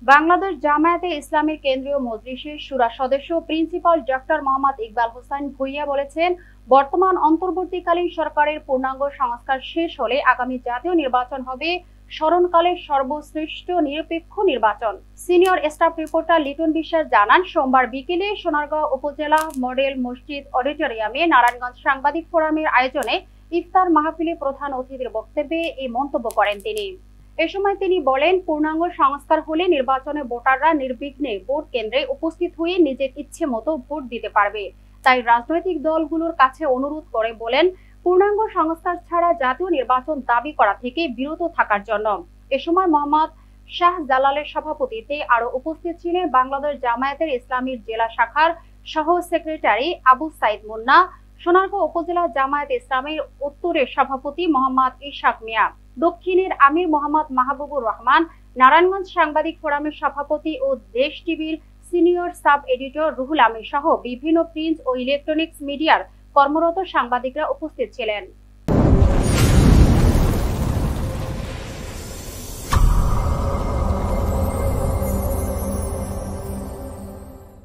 বাংলাদেশ জামায়াতে ইসলামীর কেন্দ্রীয় মজলিসের শুরা সদস্য প্রিন্সিপাল ডক্টর মোহাম্মদ ইকবাল হোসেন ভূঁইয়া বলেছেন, বর্তমান অন্তর্বর্তীকালীন সরকারের পূর্ণাঙ্গ সংস্কার শেষ হলে আগামী জাতীয় নির্বাচন হবে স্মরণকালের সর্বশ্রেষ্ঠ নিরপেক্ষ নির্বাচন। সিনিয়র স্টাফ রিপোর্টার লিটন বিশ্বাস জানান, সোমবার বিকেলে সোনারগাঁও উপজেলা মডেল মসজিদ অডিটোরিয়ামে নারায়ণগঞ্জ সাংবাদিক ফোরামের আয়োজনে ইফতার মাহফিলে প্রধান অতিথির বক্তব্যে এই মন্তব্য করেন তিনি। এ সময় তিনি বলেন, পূর্ণাঙ্গ সংস্কার হলে নির্বাচনে ভোটাররা নির্বিঘ্নে ভোট কেন্দ্রে উপস্থিত হয়ে নিজের ইচ্ছে মতো ভোট দিতে পারবে। তাই রাজনৈতিক দলগুলোর কাছে অনুরোধ করে বলেন, পূর্ণাঙ্গ সংস্কার ছাড়া জাতীয় নির্বাচন দাবি করা থেকে বিরত থাকার জন্য। এ সময় মোহাম্মদ শাহ জালালের সভাপতিত্বে আরো উপস্থিত ছিলেন বাংলাদেশ জামায়াতের ইসলামীর জেলা শাখার সহ সেক্রেটারি আবু সাইদ মুন্না, সোনারগাঁও উপজেলা জামায়াত ইসলামীর উত্তরের সভাপতি মোহাম্মদ ইশাক মিয়া, দক্ষিণের আমির মোহাম্মদ মাহবুবুর রহমান, নারায়ণগঞ্জ সাংবাদিক ফোরামের সভাপতি ও দেশ টিভির senior sub editor Ruhul Amin সহ বিভিন্ন প্রিন্ট ও ইলেকট্রনিক্স মিডিয়ার কর্মরত সাংবাদিকরা উপস্থিত ছিলেন।